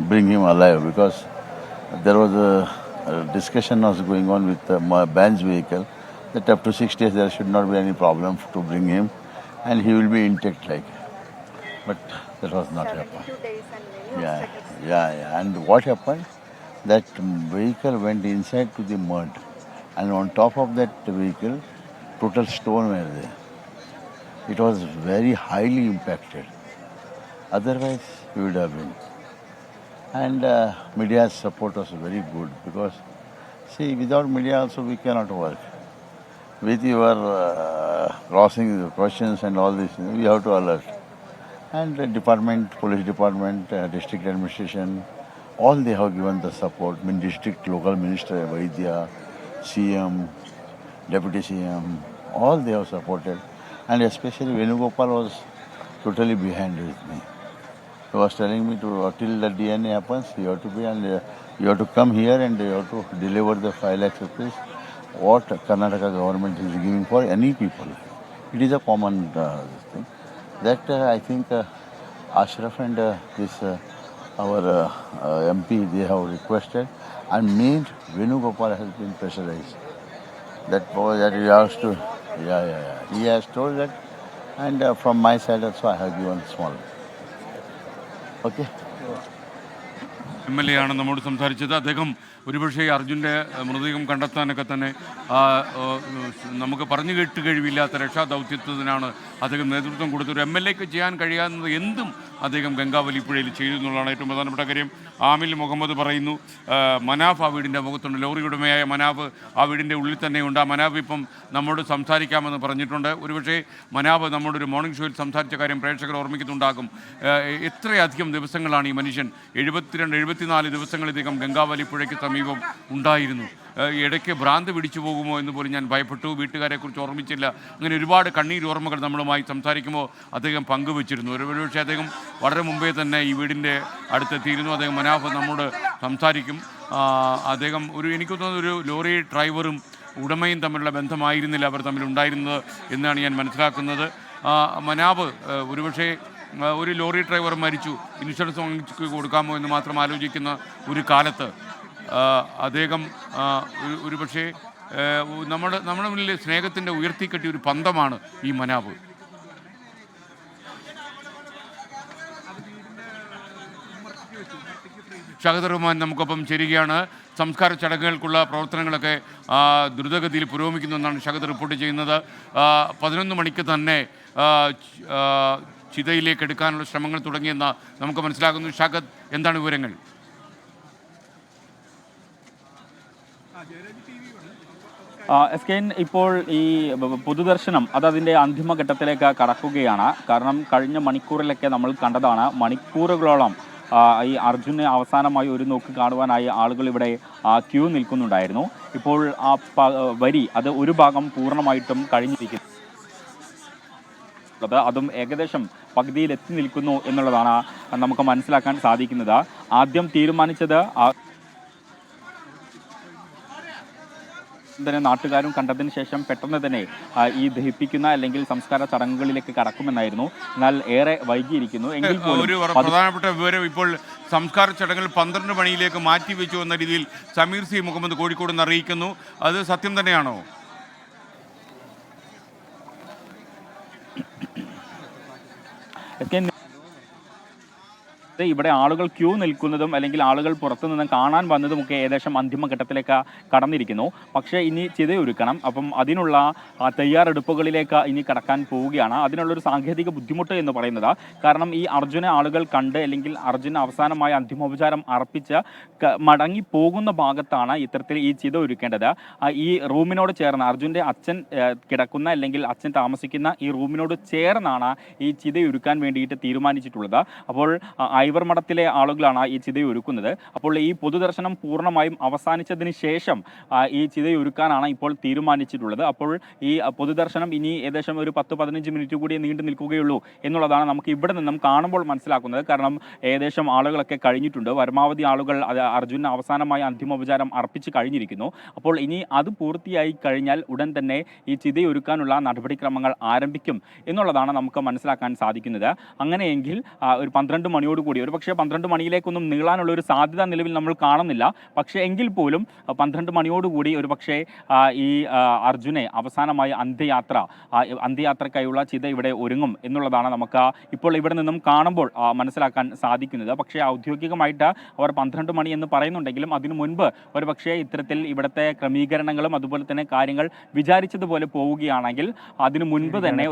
bring him alive because there was a discussion was going on with Ban's vehicle that up to 6 days there should not be any problem to bring him and he will be intact but that was not happened. 72 days and many Yeah, obstacles. yeah. And what happened? That vehicle went inside to the mud and on top of that vehicle total stone were there. It was very highly impacted. Otherwise, we would have been. And media's support was very good because, see, without media also we cannot work. With your crossing the questions and all this, we have to alert. And the department, police department, district administration, all they have given the support. I mean, district, local minister, Vaidya, CM, deputy CM, all they have supported. And especially Venugopal was totally behind with me. He was telling me to till the DNA happens, you have to be and you have to come here and you have to deliver the 5 lakhs rupees what Karnataka government is giving for any people. It is a common thing. That I think Ashraf and our MP they have requested and made Venugopal has been pressurized. That was that he has to, yeah. He has told that, and from my side also I have given small. Okay. MLA ആണ് നമ്മോട് സംസാരിച്ചത്. അദ്ദേഹം ഒരുപക്ഷെ അർജുൻ്റെ മൃതദേഹം കണ്ടെത്താനൊക്കെ തന്നെ നമുക്ക് പറഞ്ഞു കേട്ട് കഴിവില്ലാത്ത രക്ഷാദൗത്യത്തിനാണ് അദ്ദേഹം നേതൃത്വം കൊടുത്തത്. ഒരു MLAക്ക് ചെയ്യാൻ കഴിയാവുന്നത് എന്തും അദ്ദേഹം ഗംഗാവലി പുഴയിൽ ചെയ്തു എന്നുള്ളതാണ് ഏറ്റവും പ്രധാനപ്പെട്ട കാര്യം. ആമിൽ മുഹമ്മദ് പറയുന്നു, മനാഫ് ആ വീടിൻ്റെ മുഖത്തുണ്ട്, ലോറി ഉടമയായ മനാഫ് ആ വീടിൻ്റെ ഉള്ളിൽ തന്നെയുണ്ട്. ആ മനാഫ് ഇപ്പം നമ്മോട് സംസാരിക്കാമെന്ന് പറഞ്ഞിട്ടുണ്ട്. ഒരുപക്ഷെ മനാഫ് നമ്മുടെ ഒരു മോർണിംഗ് ഷോയിൽ സംസാരിച്ച കാര്യം പ്രേക്ഷകർ ഓർമ്മിക്കുന്നുണ്ടാകും. എത്രയധികം ദിവസങ്ങളാണ് ഈ മനുഷ്യൻ 74 ദിവസങ്ങളിലധികം ഗംഗാവലി പുഴയ്ക്ക് സമീപം ഉണ്ടായിരുന്നു. ഇടയ്ക്ക് ഭ്രാന്ത് പിടിച്ചു പോകുമോ എന്ന് പോലും ഞാൻ ഭയപ്പെട്ടു. വീട്ടുകാരെക്കുറിച്ച് ഓർമ്മിച്ചില്ല. അങ്ങനെ ഒരുപാട് കണ്ണീരോർമ്മകൾ നമ്മളുമായി സംസാരിക്കുമ്പോൾ അദ്ദേഹം പങ്കുവച്ചിരുന്നു. ഒരുപക്ഷെ അദ്ദേഹം വളരെ മുമ്പേ തന്നെ ഈ വീടിൻ്റെ അടുത്തെത്തിയിരുന്നു. അദ്ദേഹം മനാഫ് നമ്മോട് സംസാരിക്കും. അദ്ദേഹം എനിക്ക് തോന്നുന്ന ഒരു ലോറി ഡ്രൈവറും ഉടമയും തമ്മിലുള്ള ബന്ധമായിരുന്നില്ല അവർ തമ്മിലുണ്ടായിരുന്നത് എന്നാണ് ഞാൻ മനസ്സിലാക്കുന്നത്. മനാഫ് ഒരുപക്ഷെ ഒരു ലോറി ഡ്രൈവർ മരിച്ചു, ഇൻഷുറൻസ് വാങ്ങിച്ച് കൊടുക്കാമോ എന്ന് മാത്രം ആലോചിക്കുന്ന ഒരു കാലത്ത് അദ്ദേഹം ഒരുപക്ഷെ നമ്മുടെ മുന്നിൽ സ്നേഹത്തിൻ്റെ ഉയർത്തിക്കെട്ടിയ ഒരു പന്തമാണ് ഈ മനാഫ്. ഷഹദ് റഹ്മാൻ നമുക്കൊപ്പം ചേരുകയാണ്. സംസ്കാര ചടങ്ങുകൾക്കുള്ള പ്രവർത്തനങ്ങളൊക്കെ ദ്രുതഗതിയിൽ പുരോഗമിക്കുന്നുവെന്നാണ് ഷഹദ് റിപ്പോർട്ട് ചെയ്യുന്നത്. 11 മണിക്ക് തന്നെ ചിതയിലേക്ക് എടുക്കാനുള്ള ശ്രമങ്ങൾ തുടങ്ങിയെന്ന് നമുക്ക് മനസ്സിലാകുന്നു. ഷഹദ്, എന്താണ് വിവരങ്ങൾ? SKN ഇപ്പോൾ ഈ പൊതുദർശനം അതിൻ്റെ അന്തിമഘട്ടത്തിലേക്ക് കടക്കുകയാണ്. കാരണം കഴിഞ്ഞ മണിക്കൂറിലൊക്കെ നമ്മൾ കണ്ടതാണ്, മണിക്കൂറുകളോളം ഈ അർജുനെ അവസാനമായി ഒരു നോക്ക് കാണുവാനായി ആളുകൾ ഇവിടെ ക്യൂ നിൽക്കുന്നുണ്ടായിരുന്നു. ഇപ്പോൾ ആ വരി അത് ഒരു ഭാഗം പൂർണ്ണമായിട്ടും കഴിഞ്ഞിരിക്കുന്നു. അതും ഏകദേശം പകുതിയിൽ എത്തി നിൽക്കുന്നു എന്നുള്ളതാണ് നമുക്ക് മനസ്സിലാക്കാൻ സാധിക്കുന്നത്. ആദ്യം തീരുമാനിച്ചത് തന്നെ നാട്ടുകാരും കണ്ടതിന് ശേഷം പെട്ടെന്ന് തന്നെ ഈ ദഹിപ്പിക്കുന്ന അല്ലെങ്കിൽ സംസ്കാര ചടങ്ങുകളിലേക്ക് കടക്കുമെന്നായിരുന്നു. എന്നാൽ ഏറെ വൈകിയിരിക്കുന്നു. എങ്കിൽ ഒരു പ്രധാനപ്പെട്ട വിവരം, ഇപ്പോൾ സംസ്കാര ചടങ്ങുകൾ 12 മണിയിലേക്ക് മാറ്റിവെച്ചു എന്ന രീതിയിൽ സമീർ സി മുഹമ്മദ് കോഴിക്കോട് നിന്ന് അറിയിക്കുന്നു. അത് സത്യം തന്നെയാണോ? ഇവിടെ ആളുകൾ ക്യൂ നിൽക്കുന്നതും അല്ലെങ്കിൽ ആളുകൾ പുറത്തു നിന്ന് കാണാൻ വന്നതുമൊക്കെ ഏകദേശം അന്തിമഘട്ടത്തിലേക്ക് കടന്നിരിക്കുന്നു. പക്ഷേ ഇനി ചിതയൊരുക്കണം. അപ്പം അതിനുള്ള തയ്യാറെടുപ്പുകളിലേക്ക് ഇനി കടക്കാൻ പോവുകയാണ്. അതിനുള്ളൊരു സാങ്കേതിക ബുദ്ധിമുട്ട് എന്ന് പറയുന്നത്, കാരണം ഈ അർജുനെ ആളുകൾ കണ്ട് അല്ലെങ്കിൽ അർജുന അവസാനമായ അന്തിമോപചാരം അർപ്പിച്ച് മടങ്ങി പോകുന്ന ഭാഗത്താണ് ഇത്തരത്തിൽ ഈ ചിത ഒരുക്കേണ്ടത്. ഈ റൂമിനോട് ചേർന്ന് അർജുൻ്റെ അച്ഛൻ കിടക്കുന്ന അല്ലെങ്കിൽ അച്ഛൻ താമസിക്കുന്ന ഈ റൂമിനോട് ചേർന്നാണ് ഈ ചിതയൊരുക്കാൻ വേണ്ടിയിട്ട് തീരുമാനിച്ചിട്ടുള്ളത്. അപ്പോൾ ഐവർ മഠത്തിലെ ആളുകളാണ് ഈ ചിതയൊരുക്കുന്നത്. അപ്പോൾ ഈ പൊതുദർശനം പൂർണ്ണമായും അവസാനിച്ചതിന് ശേഷം ഈ ചിതയൊരുക്കാനാണ് ഇപ്പോൾ തീരുമാനിച്ചിട്ടുള്ളത്. അപ്പോൾ ഈ പൊതുദർശനം ഇനി ഏകദേശം ഒരു 10-15 മിനിറ്റ് കൂടി നീണ്ടു നിൽക്കുകയുള്ളൂ എന്നുള്ളതാണ് നമുക്ക് ഇവിടെ നിന്നും കാണുമ്പോൾ മനസ്സിലാക്കുന്നത്. കാരണം ഏകദേശം ആളുകളൊക്കെ കഴിഞ്ഞിട്ടുണ്ട്. പരമാവധി ആളുകൾ അർജുന അവസാനമായ അന്തിമോപചാരം അർപ്പിച്ച് കഴിഞ്ഞിരിക്കുന്നു. അപ്പോൾ ഇനി അത് പൂർത്തിയായി കഴിഞ്ഞാൽ ഉടൻ തന്നെ ഈ ചിതയൊരുക്കാനുള്ള നടപടിക്രമങ്ങൾ ആരംഭിക്കും എന്നുള്ളതാണ് നമുക്ക് മനസ്സിലാക്കാൻ സാധിക്കുന്നത്. അങ്ങനെയെങ്കിൽ ഒരു 12 മണിയോടുകൂടി കൂടി ഒരുപക്ഷെ 12 മണിയിലേക്കൊന്നും നീളാനുള്ള ഒരു സാധ്യത നിലവിൽ നമ്മൾ കാണുന്നില്ല. പക്ഷേ എങ്കിൽ പോലും 12 മണിയോടുകൂടി ഒരുപക്ഷെ ഈ അർജുനെ അവസാനമായി അന്ത്യയാത്രയ്ക്കായുള്ള ചിത ഇവിടെ ഒരുങ്ങും എന്നുള്ളതാണ് നമുക്ക് ഇപ്പോൾ ഇവിടെ നിന്നും കാണുമ്പോൾ മനസ്സിലാക്കാൻ സാധിക്കുന്നത്. പക്ഷേ ഔദ്യോഗികമായിട്ട് അവർ 12 മണി എന്ന് പറയുന്നുണ്ടെങ്കിലും അതിനു മുൻപ് ഒരുപക്ഷെ ഇത്തരത്തിൽ ഇവിടുത്തെ ക്രമീകരണങ്ങളും അതുപോലെ തന്നെ കാര്യങ്ങൾ വിചാരിച്ചതുപോലെ പോവുകയാണെങ്കിൽ അതിനു മുൻപ് തന്നെ